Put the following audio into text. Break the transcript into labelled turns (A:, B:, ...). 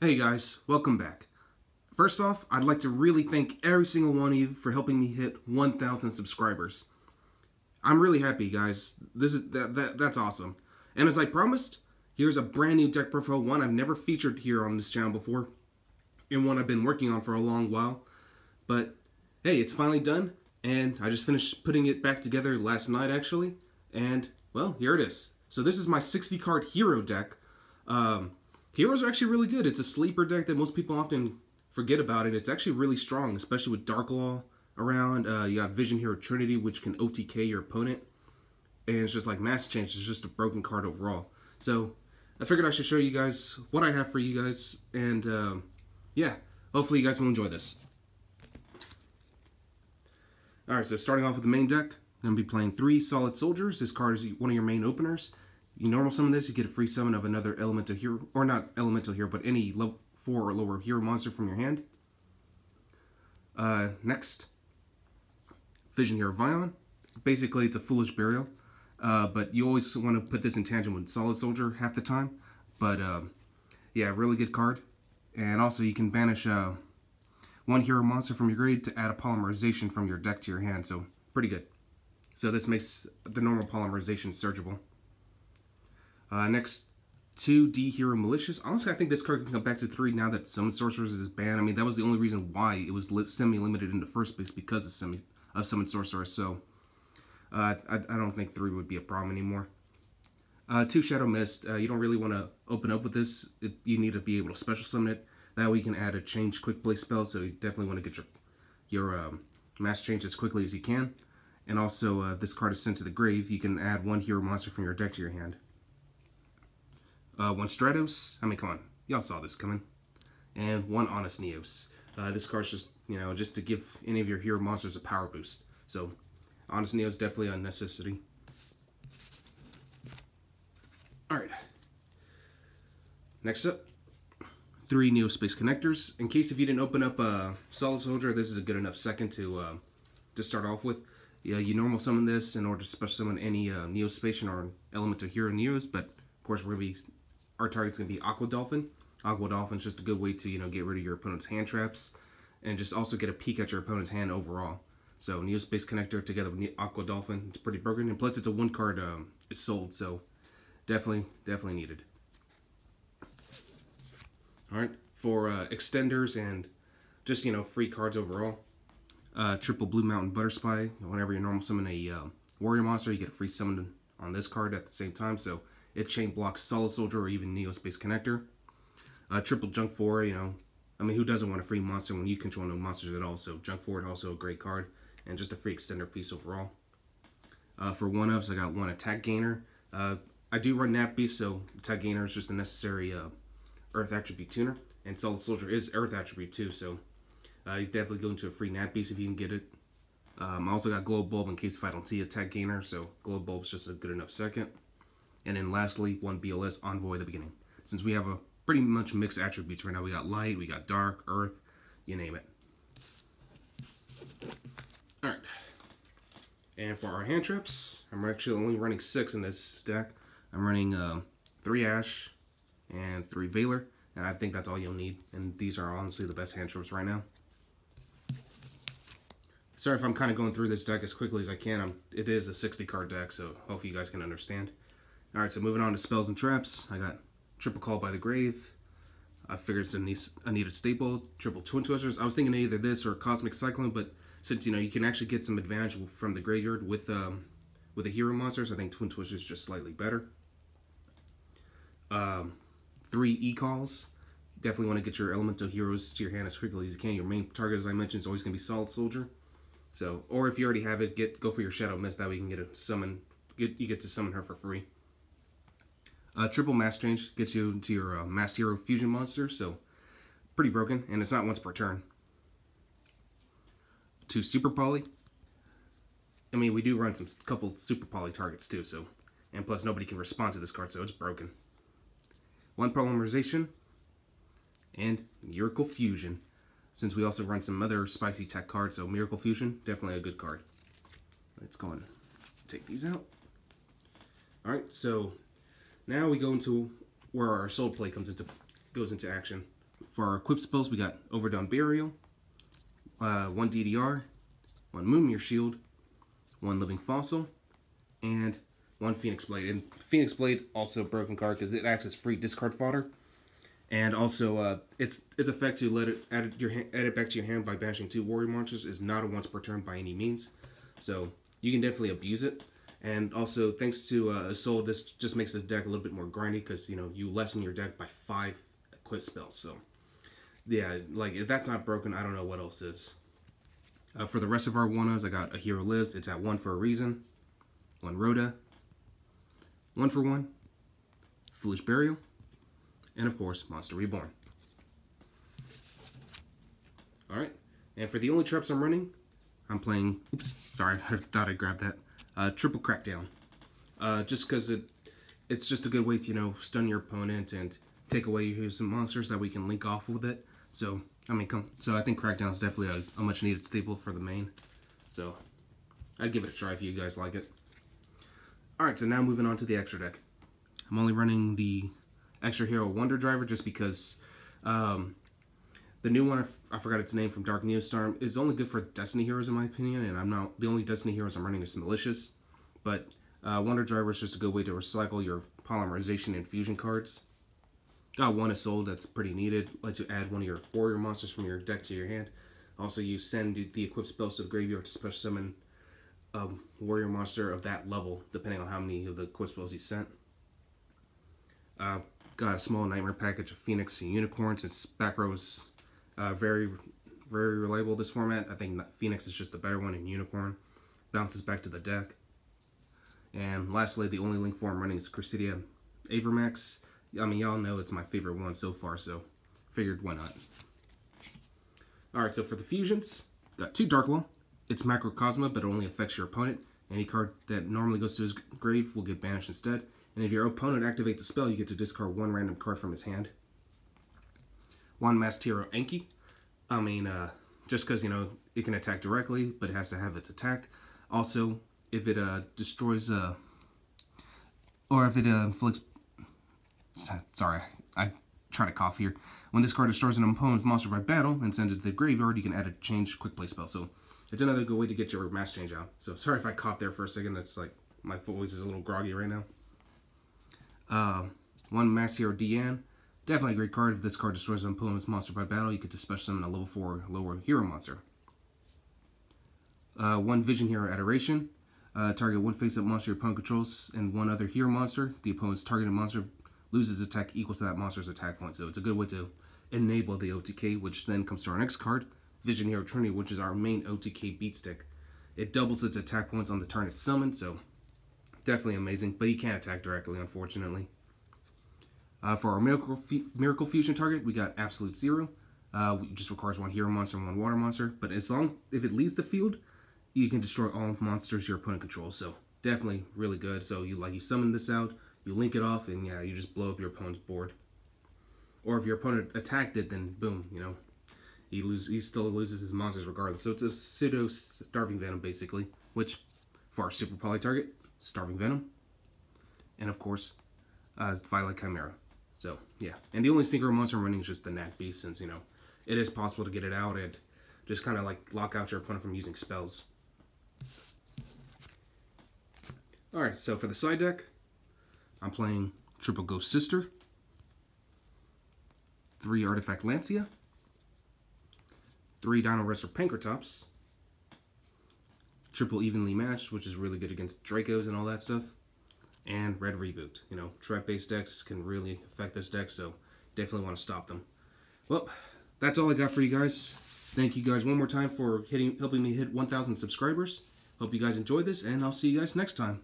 A: Hey guys, welcome back. First off, I'd like to really thank every single one of you for helping me hit 1,000 subscribers. I'm really happy, guys. That's awesome. And as I promised, here's a brand new deck profile, one I've never featured here on this channel before, and one I've been working on for a long while. But hey, it's finally done, and I just finished putting it back together last night actually, and well, here it is. So this is my 60 card hero deck. Heroes are actually really good. It's a sleeper deck that most people often forget about, and it's actually really strong, especially with Darklaw around. You got Vision Hero Trinity, which can OTK your opponent, and it's just like Mass Change. It's just a broken card overall. So I figured I should show you guys what I have for you guys, and yeah, hopefully you guys will enjoy this. Alright, so starting off with the main deck, I'm going to be playing 3 Solid Soldiers. This card is one of your main openers. You normal summon this, you get a free summon of another elemental hero, or not elemental hero, but any level 4 or lower hero monster from your hand. Next, Vision Hero Vion. Basically, it's a Foolish Burial, but you always want to put this in tandem with Solid Soldier half the time. But yeah, really good card. And also, you can banish one hero monster from your grade to add a polymerization from your deck to your hand, so pretty good. So this makes the normal polymerization searchable. Next, 2 D Hero Malicious. Honestly, I think this card can come back to 3 now that Summon Sorcerers is banned. I mean, that was the only reason why it was semi-limited in the first place, because of Summon Sorcerers. So, I don't think 3 would be a problem anymore. 2 Shadow Mist. You don't really want to open up with this. You need to be able to special summon it. That way you can add a change quick play spell, so you definitely want to get your mass change as quickly as you can. And also, this card is sent to the grave. You can add 1 hero monster from your deck to your hand. 1 Stratos. I mean, come on. Y'all saw this coming. And 1 Honest Neos. This card's just, just to give any of your hero monsters a power boost. So, Honest Neos definitely a necessity. Alright. Next up, 3 Neo Space Connectors. In case if you didn't open up Solid Soldier, this is a good enough second to start off with. Yeah, you normal summon this in order to special summon any Neo Spacian or Elemental Hero Neos, but of course our target's going to be Aqua Dolphin. Aqua Dolphin's just a good way to, get rid of your opponent's hand traps, and just also get a peek at your opponent's hand overall. So Neo Space Connector together with Aqua Dolphin, it's pretty broken, and plus it's a 1 card is sold, so definitely needed. Alright, for extenders and just, free cards overall. Triple Blue Mountain Butterspy. Whenever you normal summon a warrior monster, you get a free summon on this card at the same time, so it chain blocks Solid Soldier or even Neo Space Connector. Triple Junk Forward, I mean, who doesn't want a free monster when you control no monsters at all? So Junk Forward, also a great card, and just a free extender piece overall. For 1-ups, I got 1 Attack Gainer. I do run Nap Beast, so Attack Gainer is just a necessary Earth Attribute tuner, and Solid Soldier is Earth Attribute too, so you definitely go into a free Nap Beast if you can get it. I also got Glow Bulb in case if I don't see Attack Gainer, so Glow Bulb's just a good enough second. And then lastly, 1 BLS Envoy at the beginning. Since we have a pretty much mixed attributes right now, we got Light, we got Dark, Earth, you name it. Alright. And for our hand traps, I'm actually only running 6 in this deck. I'm running 3 Ash and 3 Valor, and I think that's all you'll need. And these are honestly the best hand traps right now. Sorry if I'm kind of going through this deck as quickly as I can. It is a 60 card deck, so hopefully you guys can understand. Alright, so moving on to spells and traps. I got Triple Call by the Grave. I figured it's a needed staple. Triple Twin Twisters. I was thinking either this or Cosmic Cyclone, but since, you can actually get some advantage from the graveyard with the hero monsters, I think Twin Twisters is just slightly better. 3 E-Calls. Definitely want to get your elemental heroes to your hand as quickly as you can. Your main target, as I mentioned, is always going to be Solid Soldier. So, or if you already have it, go for your Shadow Mist. That way you can get a summon. You get to summon her for free. Triple Mass Change gets you into your Masked Hero Fusion monster, so pretty broken, and it's not once per turn. 2 Super Poly. I mean, we do run couple Super Poly targets too, so, and plus nobody can respond to this card, so it's broken. 1 Polymerization, and Miracle Fusion, since we also run some other spicy tech cards, so Miracle Fusion, definitely a good card. Let's go and take these out. Alright, so now we go into where our soul play goes into action. For our equipped spells, we got Overdone Burial, 1 DDR, 1 Moonmere Shield, 1 Living Fossil, and 1 Phoenix Blade. And Phoenix Blade, also a broken card because it acts as free discard fodder. And also, its effect to let it add it back to your hand by banishing 2 warrior monsters is not a once per turn by any means. So you can definitely abuse it. And also, thanks to Assault, this just makes the deck a little bit more grindy because, you know, you lessen your deck by 5 equipped spells. So, yeah, like, if that's not broken, I don't know what else is. For the rest of our 1-0s, I got A Hero Lives. It's at 1 for a reason. 1 Rhoda. 1 for 1. Foolish Burial. And, of course, Monster Reborn. Alright. And for the only traps I'm running, I'm playing... Oops, sorry, I thought I grabbed that. Triple Crackdown. Just because it's just a good way to, you know, stun your opponent and take away some monsters that we can link off with it. So, I mean, so I think Crackdown is definitely a much needed staple for the main. So, I'd give it a try if you guys like it. Alright, so now moving on to the extra deck. I'm only running the Extra Hero Wonder Driver just because the new one, I forgot its name, from Dark Neostorm, is only good for Destiny heroes in my opinion, and I'm not the only Destiny heroes I'm running is Malicious. But Wonder Driver is just a good way to recycle your polymerization and fusion cards. Got 1 Assault that's pretty needed. Let you add 1 of your warrior monsters from your deck to your hand. Also, you send the equipped spells to the graveyard to special summon a warrior monster of that level, depending on how many of the equipped spells you sent. Got a small nightmare package of Phoenix and Unicorn, since back row's very, very reliable this format. I think Phoenix is just the better one, and Unicorn bounces back to the deck. And lastly, the only link form running is Crusadia Avermax. I mean, y'all know it's my favorite one so far, so figured why not. Alright, so for the fusions, got 2 Darklaw. It's Macrocosma, but it only affects your opponent. Any card that normally goes to his grave will get banished instead. And if your opponent activates a spell, you get to discard 1 random card from his hand. 1 Masked Hero Enki. I mean, just because, you know, it can attack directly, but it has to have its attack. Also, if it destroys, or if it inflicts... Sorry, I try to cough here. When this card destroys an opponent's monster by battle and sends it to the graveyard, you can add a change quick play spell. So, it's another good way to get your mass change out. So, sorry if I coughed there for a second. That's like, my voice is a little groggy right now. 1 Masked Hero Dian. Definitely a great card. If this card destroys an opponent's monster by battle, you get to special summon a level 4 lower hero monster. 1 Vision Hero Adoration. Target 1 face-up monster your opponent controls and 1 other hero monster. The opponent's targeted monster loses attack equal to that monster's attack point. So it's a good way to enable the OTK, which then comes to our next card, Vision Hero Trinity, which is our main OTK beat stick. It doubles its attack points on the turn it's summoned, so definitely amazing, but he can't attack directly, unfortunately. For our Miracle Fusion target, we got Absolute Zero. It just requires 1 hero monster and 1 water monster, but as long as if it leaves the field, you can destroy all monsters your opponent controls. So definitely really good. So you summon this out, you link it off, and yeah, you just blow up your opponent's board. Or if your opponent attacked it, then boom, you know, he still loses his monsters regardless. So it's a pseudo Starving Venom basically, which for our super poly target, Starving Venom, and of course, Violet Chimera. So yeah, and the only synchro monster I'm running is just the Nat Beast, since, you know, it is possible to get it out and just kind of like lock out your opponent from using spells. Alright, so for the side deck, I'm playing Triple Ghost Sister, 3 Artifact Lancia, 3 Dino Wrestler Pankratops, triple Evenly Matched, which is really good against Dracos and all that stuff, and Red Reboot. You know, trap-based decks can really affect this deck, so definitely want to stop them. Well, that's all I got for you guys. Thank you guys one more time for helping me hit 1,000 subscribers. Hope you guys enjoyed this, and I'll see you guys next time.